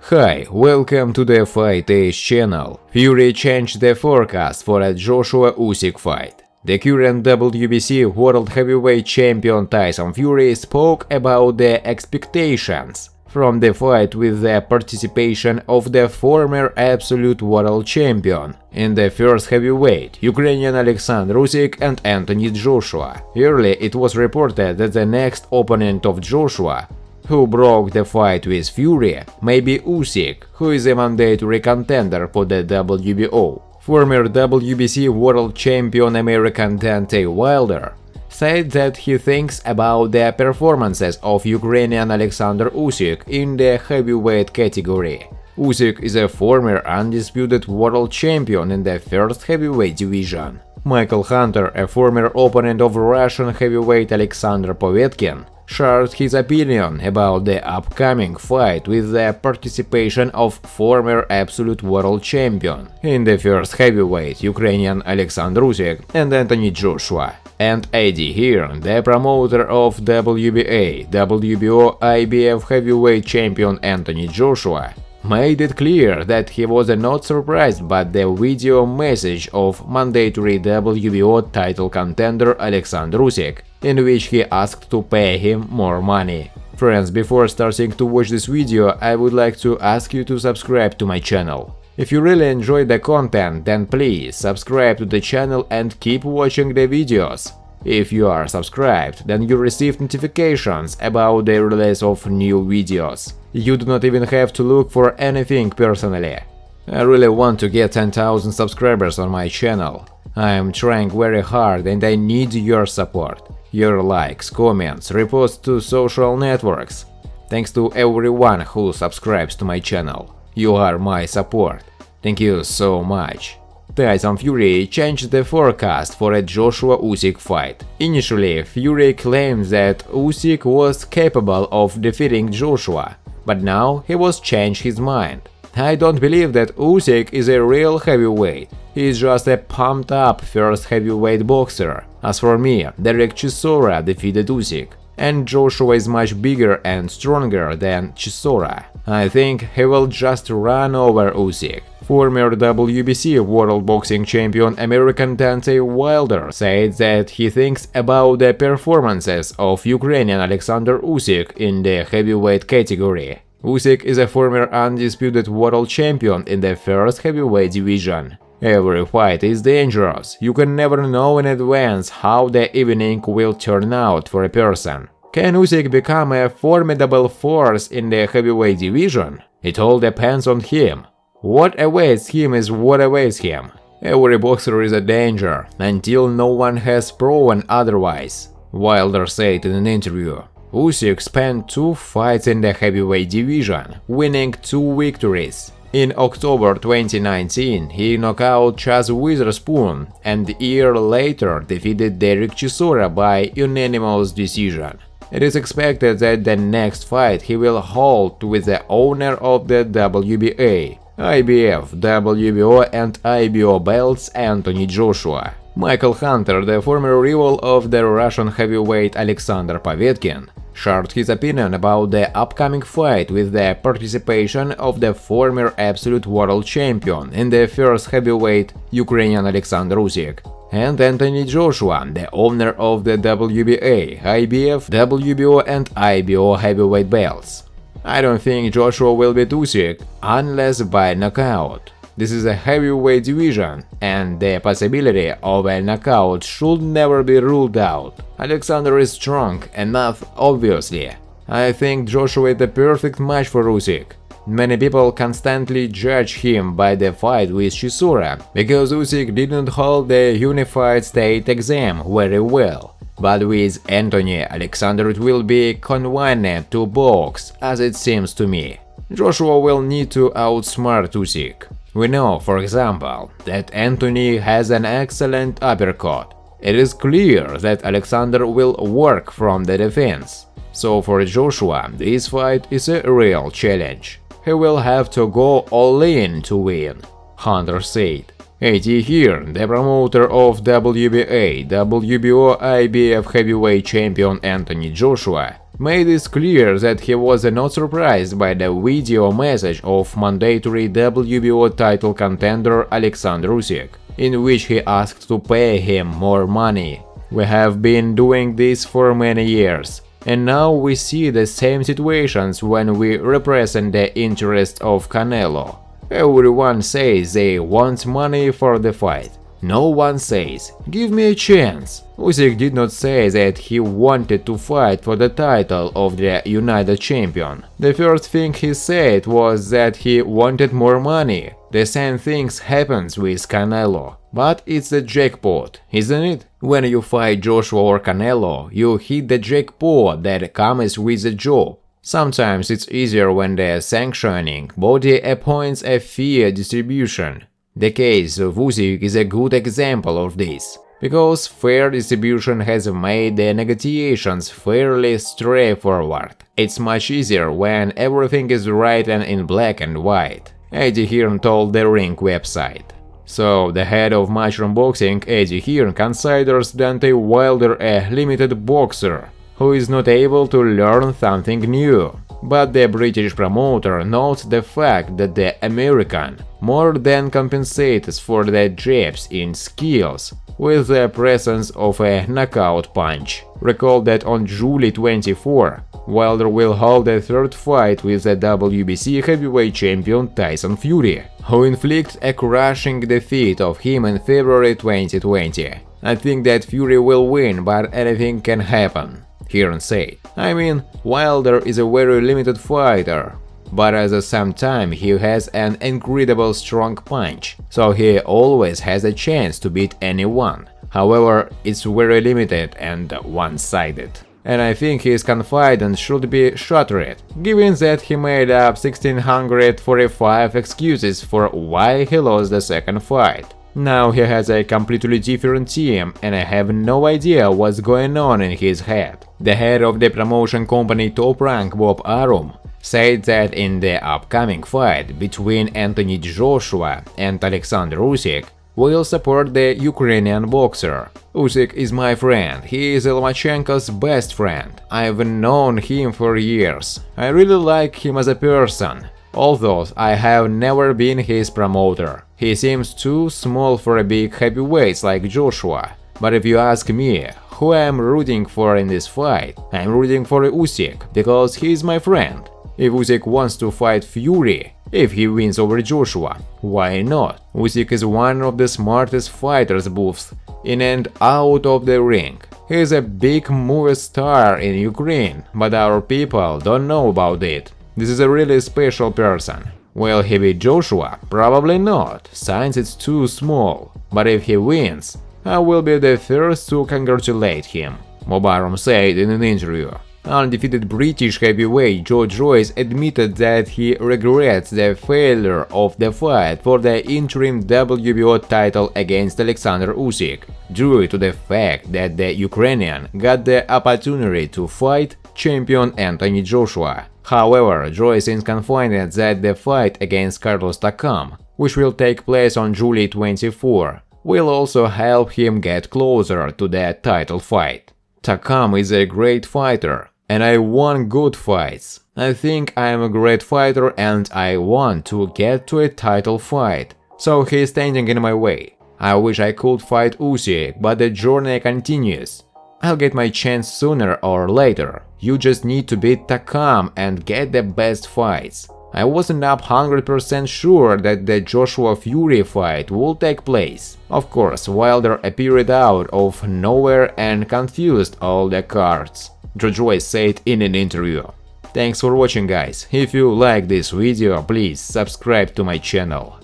Hi, welcome to the Fight Age channel. Fury changed the forecast for a Joshua Usyk fight. The current WBC World Heavyweight Champion Tyson Fury spoke about the expectations from the fight with the participation of the former Absolute World Champion in the first heavyweight, Ukrainian Alexander Usyk and Anthony Joshua. Earlier it was reported that the next opponent of Joshua, who broke the fight with Fury, may be Usyk, who is a mandatory contender for the WBO. Former WBC World Champion American Deontay Wilder said that he thinks about the performances of Ukrainian Alexander Usyk in the heavyweight category. Usyk is a former undisputed world champion in the first heavyweight division. Michael Hunter, a former opponent of Russian heavyweight Alexander Povetkin, shared his opinion about the upcoming fight with the participation of former Absolute World Champion in the first heavyweight, Ukrainian Alexander Usyk and Anthony Joshua. And Eddie Hearn, the promoter of WBA, WBO, IBF heavyweight champion Anthony Joshua, made it clear that he was not surprised by the video message of mandatory WBO title contender Alexander Usyk, in which he asked to pay him more money. Friends, before starting to watch this video, I would like to ask you to subscribe to my channel. If you really enjoy the content, then please subscribe to the channel and keep watching the videos. If you are subscribed, then you receive notifications about the release of new videos. You do not even have to look for anything personally. I really want to get 10,000 subscribers on my channel. I am trying very hard and I need your support. Your likes, comments, reposts to social networks. Thanks to everyone who subscribes to my channel. You are my support. Thank you so much. Tyson Fury changed the forecast for a Joshua Usyk fight. Initially, Fury claimed that Usyk was capable of defeating Joshua, but now he was changed his mind. I don't believe that Usyk is a real heavyweight. He is just a pumped-up first heavyweight boxer. As for me, Derek Chisora defeated Usyk, and Joshua is much bigger and stronger than Chisora. I think he will just run over Usyk. Former WBC World Boxing Champion American Deontay Wilder said that he thinks about the performances of Ukrainian Alexander Usyk in the heavyweight category. Usyk is a former undisputed world champion in the first heavyweight division. Every fight is dangerous. You can never know in advance how the evening will turn out for a person. Can Usyk become a formidable force in the heavyweight division? It all depends on him. What awaits him is what awaits him. Every boxer is a danger, until no one has proven otherwise, Wilder said in an interview. Usyk spent 2 fights in the heavyweight division, winning 2 victories. In October 2019, he knocked out Chaz Witherspoon and a year later defeated Derek Chisora by unanimous decision. It is expected that the next fight he will hold with the owner of the WBA, IBF, WBO and IBO belts Anthony Joshua. Michael Hunter, the former rival of the Russian heavyweight Alexander Povetkin, shared his opinion about the upcoming fight with the participation of the former Absolute World Champion in the first heavyweight, Ukrainian Alexander Usyk, and Anthony Joshua, the owner of the WBA, IBF, WBO and IBO heavyweight belts. I don't think Joshua will beat Usyk unless by knockout. This is a heavyweight division, and the possibility of a knockout should never be ruled out. Alexander is strong enough, obviously. I think Joshua is the perfect match for Usyk. Many people constantly judge him by the fight with Chisora, because Usyk didn't hold the Unified State exam very well. But with Anthony, Alexander it will be convenient to box, as it seems to me. Joshua will need to outsmart Usyk. We know, for example, that Anthony has an excellent uppercut. It is clear that Alexander will work from the defense. So for Joshua, this fight is a real challenge. He will have to go all in to win, Hunter said. Eddie Hearn, the promoter of WBA, WBO, IBF heavyweight champion Anthony Joshua, made it clear that he was not surprised by the video message of mandatory WBO title contender Alexander Usyk, in which he asked to pay him more money. "We have been doing this for many years, and now we see the same situations when we represent the interest of Canelo. Everyone says they want money for the fight. No one says, 'Give me a chance.'" Usyk did not say that he wanted to fight for the title of the United Champion. The first thing he said was that he wanted more money. The same things happens with Canelo. But it's the jackpot, isn't it? When you fight Joshua or Canelo, you hit the jackpot that comes with the job. Sometimes it's easier when the sanctioning body appoints a fair distribution. The case of Usyk is a good example of this, because fair distribution has made the negotiations fairly straightforward. It's much easier when everything is written in black and white, Eddie Hearn told the Ring website. So, the head of Matchroom Boxing, Eddie Hearn, considers Deontay Wilder a limited boxer who is not able to learn something new. But the British promoter notes the fact that the American more than compensates for the gaps in skills with the presence of a knockout punch. Recall that on July 24, Wilder will hold a third fight with the WBC heavyweight champion Tyson Fury, who inflicted a crushing defeat of him in February 2020. "I think that Fury will win, but anything can happen," Hearn said. "I mean, Wilder is a very limited fighter, but at the same time he has an incredible strong punch, so he always has a chance to beat anyone. However, it's very limited and one-sided. And I think his confidence should be shattered, given that he made up 1645 excuses for why he lost the second fight. Now he has a completely different team, and I have no idea what's going on in his head." The head of the promotion company Top Rank, Bob Arum, said that in the upcoming fight between Anthony Joshua and Alexander Usyk, will support the Ukrainian boxer. "Usyk is my friend, he is Lomachenko's best friend. I've known him for years. I really like him as a person, although I have never been his promoter. He seems too small for a big heavyweight like Joshua. But if you ask me who I'm rooting for in this fight, I'm rooting for Usyk, because he is my friend. If Usyk wants to fight Fury, if he wins over Joshua, why not? Usyk is one of the smartest fighters both in and out of the ring. He is a big movie star in Ukraine, but our people don't know about it. This is a really special person. Will he beat Joshua? Probably not, since it's too small. But if he wins, I will be the first to congratulate him," Bob Arum said in an interview. Undefeated British heavyweight Joe Joyce admitted that he regrets the failure of the fight for the interim WBO title against Alexander Usyk, due to the fact that the Ukrainian got the opportunity to fight champion Anthony Joshua. However, Joyce is confident that the fight against Carlos Takam, which will take place on July 24, will also help him get closer to the title fight. Takam is a great fighter, and I won good fights. I think I am a great fighter and I want to get to a title fight, so he is standing in my way. I wish I could fight Usyk, but the journey continues. I'll get my chance sooner or later. You just need to beat Takam and get the best fights. I wasn't up 100% sure that the Joshua Fury fight will take place. Of course, Wilder appeared out of nowhere and confused all the cards, Joe Joyce said in an interview. Thanks for watching, guys. If you like this video, please subscribe to my channel.